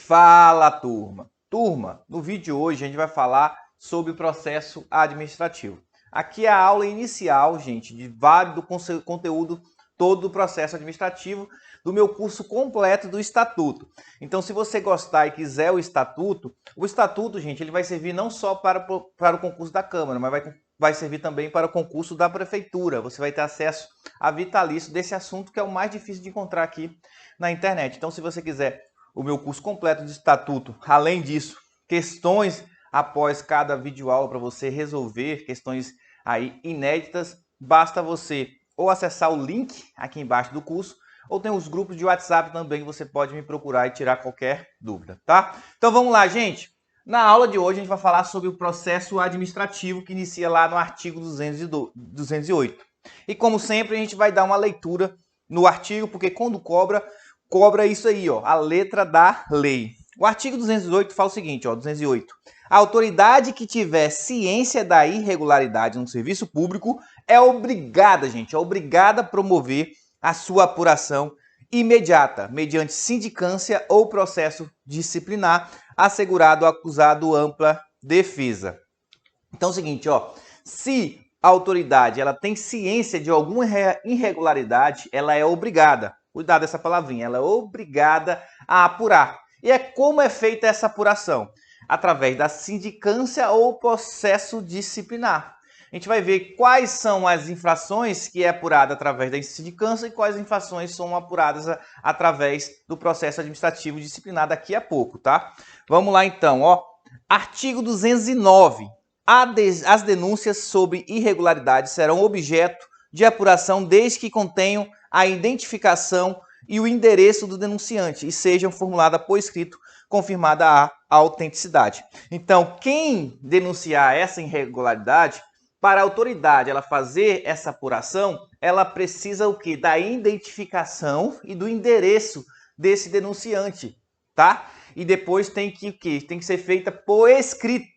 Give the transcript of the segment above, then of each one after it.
Fala, turma! Turma, no vídeo de hoje a gente vai falar sobre o processo administrativo. Aqui é a aula inicial, gente, do conteúdo todo do processo administrativo do meu curso completo do Estatuto. Então, se você gostar e quiser o Estatuto, gente, ele vai servir não só para o concurso da Câmara, mas vai servir também para o concurso da Prefeitura. Você vai ter acesso a vitalício desse assunto que é o mais difícil de encontrar aqui na internet. Então, se você quiser o meu curso completo de Estatuto, além disso, questões após cada videoaula para você resolver questões aí inéditas, basta você ou acessar o link aqui embaixo do curso, ou tem os grupos de WhatsApp também, você pode me procurar e tirar qualquer dúvida, tá? Então vamos lá, gente. Na aula de hoje a gente vai falar sobre o processo administrativo que inicia lá no artigo 208. E como sempre a gente vai dar uma leitura no artigo, porque quando cobra isso aí, ó, a letra da lei. O artigo 208 fala o seguinte, ó, 208. A autoridade que tiver ciência da irregularidade no serviço público é obrigada, gente, é obrigada a promover a sua apuração imediata, mediante sindicância ou processo disciplinar, assegurado ao acusado ampla defesa. Então é o seguinte, ó, se a autoridade ela tem ciência de alguma irregularidade, ela é obrigada, cuidado dessa palavrinha, ela é obrigada a apurar. E como é feita essa apuração? Através da sindicância ou processo disciplinar. A gente vai ver quais são as infrações que é apurada através da sindicância e quais infrações são apuradas através do processo administrativo disciplinar daqui a pouco, tá? Vamos lá então, ó. Artigo 209. As denúncias sobre irregularidades serão objeto de apuração desde que contenham a identificação e o endereço do denunciante e sejam formuladas por escrito, confirmada a autenticidade. Então, quem denunciar essa irregularidade, para a autoridade ela fazer essa apuração, ela precisa o quê? Da identificação e do endereço desse denunciante, tá? E depois tem que o quê? Tem que ser feita por escrita,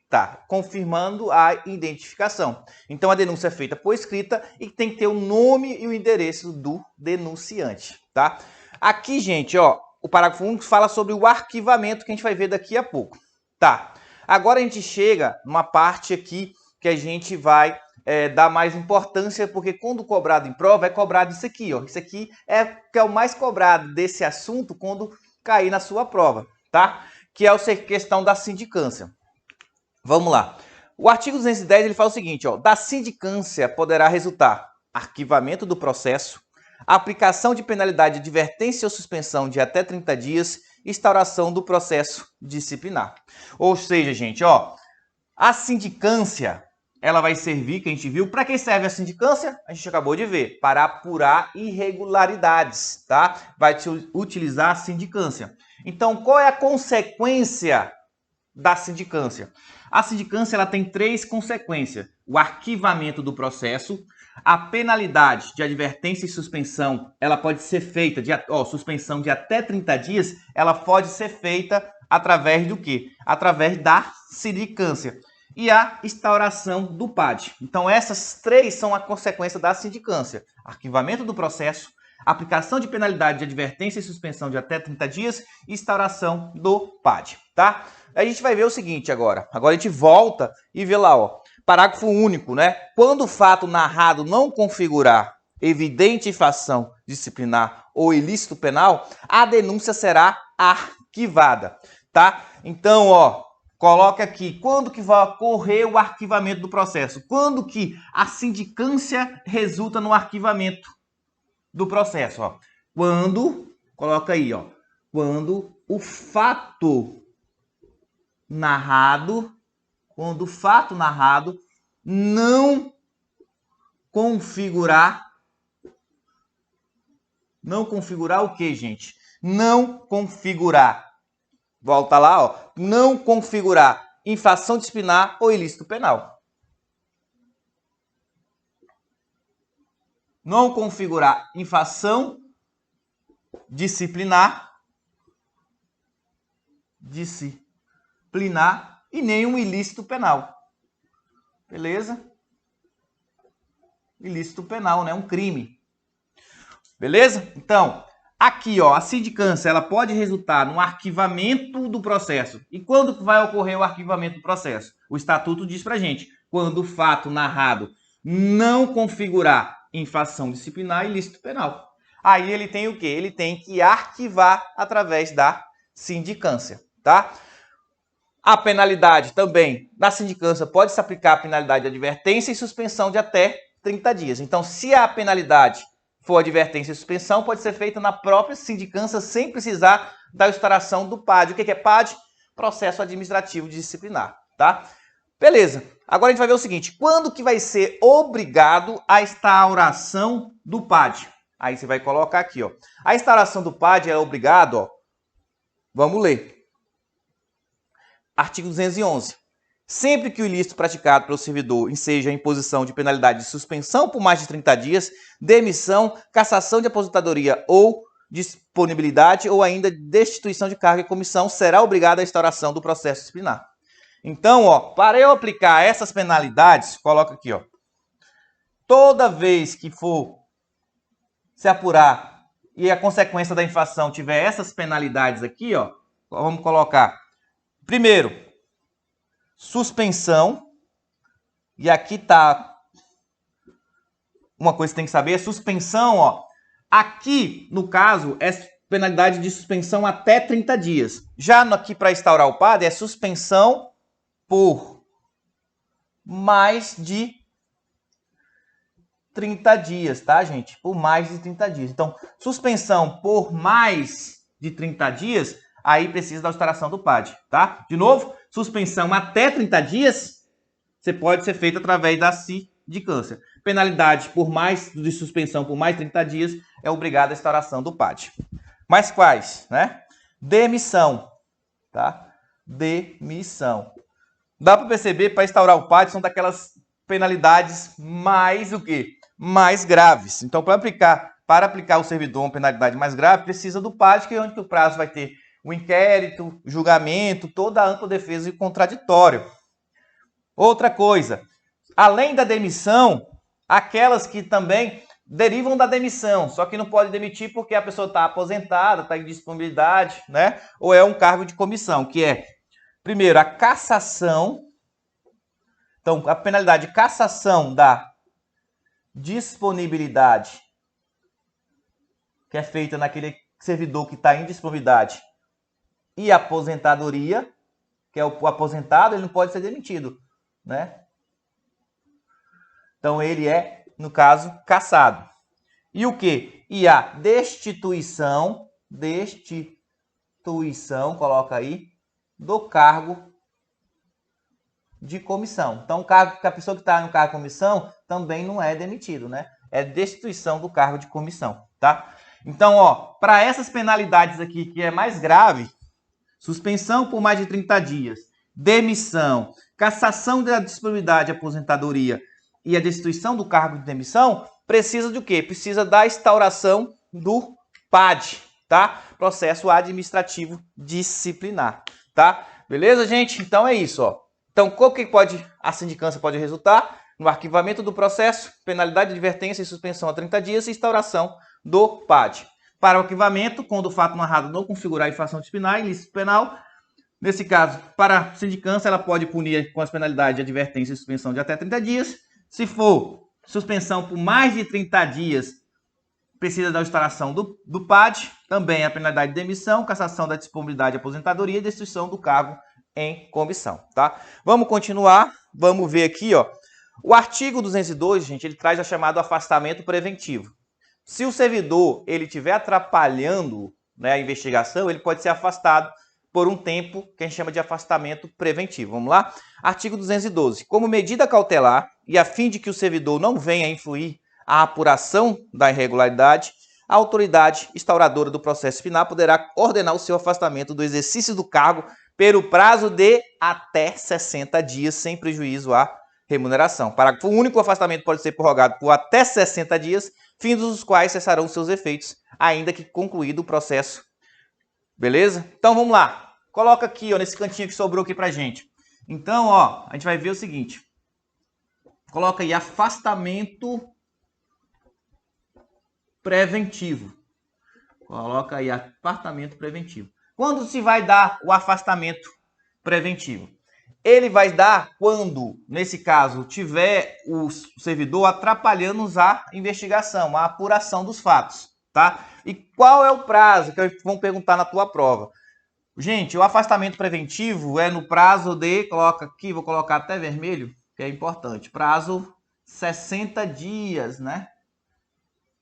confirmando a identificação. Então a denúncia é feita por escrita e tem que ter o nome e o endereço do denunciante, tá? Aqui, gente, ó, o parágrafo único fala sobre o arquivamento que a gente vai ver daqui a pouco, tá? Agora a gente chega numa parte aqui que a gente vai dar mais importância, porque quando cobrado em prova é cobrado isso aqui, ó. Isso aqui que é o mais cobrado desse assunto quando cair na sua prova, tá? Que é a questão da sindicância. Vamos lá. O artigo 210 ele fala o seguinte, ó, da sindicância poderá resultar arquivamento do processo, aplicação de penalidade de advertência ou suspensão de até 30 dias, instauração do processo disciplinar. Ou seja, gente, ó, a sindicância, ela vai servir, que a gente viu, para que serve a sindicância? A gente acabou de ver, para apurar irregularidades, tá? Vai utilizar a sindicância. Então, qual é a consequência da sindicância? A sindicância ela tem 3 consequências. O arquivamento do processo, a penalidade de advertência e suspensão, ela pode ser feita, suspensão de até 30 dias, ela pode ser feita através do quê? Através da sindicância. E a instauração do PAD. Então essas 3 são a consequência da sindicância. Arquivamento do processo, aplicação de penalidade de advertência e suspensão de até 30 dias e instauração do PAD, tá? A gente vai ver o seguinte agora. Agora a gente volta e vê lá, ó. Parágrafo único, né? Quando o fato narrado não configurar evidente infração disciplinar ou ilícito penal, a denúncia será arquivada, tá? Então, ó, coloca aqui, quando que vai ocorrer o arquivamento do processo? Quando que a sindicância resulta no arquivamento do processo, ó? Coloca aí, ó, quando o fato narrado não configurar o que, gente? Não configurar. Volta lá, ó. Não configurar infração disciplinar ou ilícito penal. Não configurar infração disciplinar e nenhum ilícito penal. Beleza? Ilícito penal, né? Um crime. Beleza? Então, Aqui, ó, a sindicância, ela pode resultar no arquivamento do processo. E quando vai ocorrer o arquivamento do processo? O estatuto diz pra gente, quando o fato narrado não configurar infração disciplinar e ilícito penal. Aí ele tem o quê? Ele tem que arquivar através da sindicância, tá? A penalidade também, na sindicância, pode se aplicar a penalidade de advertência e suspensão de até 30 dias. Então, se a penalidade for advertência e suspensão, pode ser feita na própria sindicância sem precisar da instauração do PAD. O que é PAD? Processo Administrativo Disciplinar, tá? Beleza. Agora a gente vai ver o seguinte, quando que vai ser obrigado a instauração do PAD? Aí você vai colocar aqui, ó. A instauração do PAD é obrigado, ó. Vamos ler. Artigo 211. Sempre que o ilícito praticado pelo servidor enseja a imposição de penalidade de suspensão por mais de 30 dias, demissão, cassação de aposentadoria ou disponibilidade ou ainda destituição de cargo e comissão, será obrigado à instauração do processo disciplinar. Então, ó, para eu aplicar essas penalidades, coloca aqui, ó. Toda vez que for se apurar e a consequência da infração tiver essas penalidades aqui, ó, vamos colocar. Primeiro, suspensão. E aqui tá uma coisa que tem que saber, suspensão, ó. Aqui, no caso, é penalidade de suspensão até 30 dias. Já aqui para instaurar o PAD é suspensão por mais de 30 dias, tá, gente? Por mais de 30 dias. Então, suspensão por mais de 30 dias, aí precisa da instauração do PAD, tá? De novo, suspensão até 30 dias, você pode ser feito através da sindicância. Penalidade por mais de suspensão por mais de 30 dias, é obrigada a instauração do PAD. Mas quais, né? Demissão, tá? Demissão. Dá para perceber, para instaurar o PAD, são daquelas penalidades mais o quê? Mais graves. Então, para aplicar o servidor uma penalidade mais grave, precisa do PAD, que é onde o prazo vai ter o inquérito, julgamento, toda a ampla defesa e contraditório. Outra coisa, além da demissão, aquelas que também derivam da demissão, só que não pode demitir porque a pessoa está aposentada, está em disponibilidade, né? Ou é um cargo de comissão, que é, primeiro, a cassação. Então, a penalidade de cassação da disponibilidade, que é feita naquele servidor que está em disponibilidade, e aposentadoria, que é o aposentado, ele não pode ser demitido, né? Então, ele é, no caso, cassado. E o quê? E a destituição, coloca aí, do cargo de comissão. Então, a pessoa que está no cargo de comissão também não é demitido, né? É destituição do cargo de comissão, tá? Então, ó, para essas penalidades aqui, que é mais grave, suspensão por mais de 30 dias, demissão, cassação da disponibilidade de aposentadoria e a destituição do cargo de demissão, precisa de quê? Precisa da instauração do PAD, tá? Processo Administrativo Disciplinar, tá? Beleza, gente? Então é isso, ó. Então, qual que a sindicância pode resultar? No arquivamento do processo, penalidade de advertência e suspensão a 30 dias e instauração do PAD. Para o arquivamento, quando o fato narrado não configurar infração disciplinar, ilícito penal. Nesse caso, para a sindicância, ela pode punir com as penalidades de advertência e suspensão de até 30 dias. Se for suspensão por mais de 30 dias, precisa da instauração do PAD. Também a penalidade de demissão, cassação da disponibilidade de aposentadoria e destituição do cargo em comissão, tá? Vamos continuar, vamos ver aqui, ó. O artigo 202, gente, ele traz o chamado afastamento preventivo. Se o servidor ele estiver atrapalhando, né, a investigação, ele pode ser afastado por um tempo que a gente chama de afastamento preventivo. Vamos lá? Artigo 212. Como medida cautelar e a fim de que o servidor não venha a influir a apuração da irregularidade, a autoridade instauradora do processo penal poderá ordenar o seu afastamento do exercício do cargo pelo prazo de até 60 dias, sem prejuízo à remuneração. Parágrafo único, o afastamento pode ser prorrogado por até 60 dias, fins dos quais cessarão seus efeitos, ainda que concluído o processo. Beleza? Então vamos lá. Coloca aqui, ó, nesse cantinho que sobrou aqui pra gente. Então, ó, a gente vai ver o seguinte. Coloca aí afastamento preventivo. Coloca aí afastamento preventivo. Quando se vai dar o afastamento preventivo? Ele vai dar quando, nesse caso, tiver o servidor atrapalhando a investigação, a apuração dos fatos, tá? E qual é o prazo que vão perguntar na tua prova? Gente, o afastamento preventivo é no prazo de, coloca aqui, vou colocar até vermelho, que é importante, prazo 60 dias, né?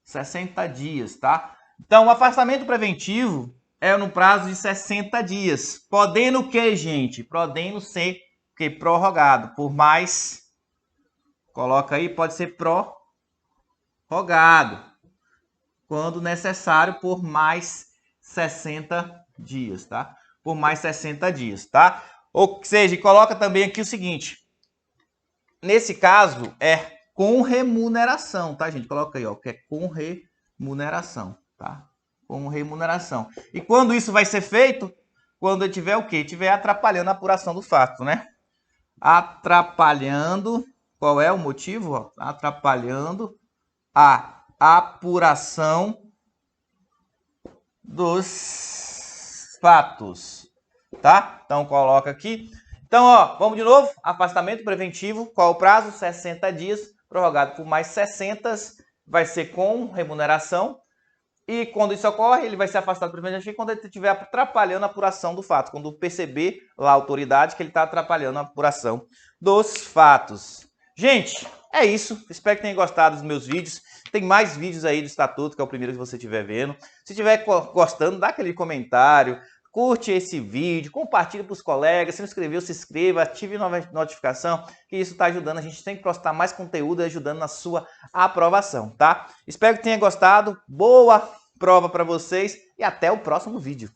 60 dias, tá? Então, o afastamento preventivo é no prazo de 60 dias. Podendo o que, gente? Podendo ser que prorrogado por mais, coloca aí, pode ser prorrogado, quando necessário, por mais 60 dias, tá? Por mais 60 dias, tá? Ou seja, coloca também aqui o seguinte, nesse caso é com remuneração, tá, gente? Coloca aí, ó, que é com remuneração, tá? Com remuneração. E quando isso vai ser feito? Quando tiver o quê? Tiver atrapalhando a apuração do fato, né? Atrapalhando, qual é o motivo? Ó? Atrapalhando a apuração dos fatos, tá? Então, coloca aqui. Então, ó, vamos de novo. Afastamento preventivo, qual o prazo? 60 dias, prorrogado por mais 60, vai ser com remuneração. E quando isso ocorre, ele vai ser afastado preventivamente quando ele estiver atrapalhando a apuração do fato. Quando perceber lá a autoridade que ele está atrapalhando a apuração dos fatos. Gente, é isso. Espero que tenham gostado dos meus vídeos. Tem mais vídeos aí do Estatuto, que é o primeiro que você estiver vendo. Se estiver gostando, dá aquele comentário. Curte esse vídeo, compartilhe para os colegas, se não inscreveu, se inscreva, ative a notificação, que isso está ajudando a gente sempre postar mais conteúdo e ajudando na sua aprovação, tá? Espero que tenha gostado, boa prova para vocês e até o próximo vídeo.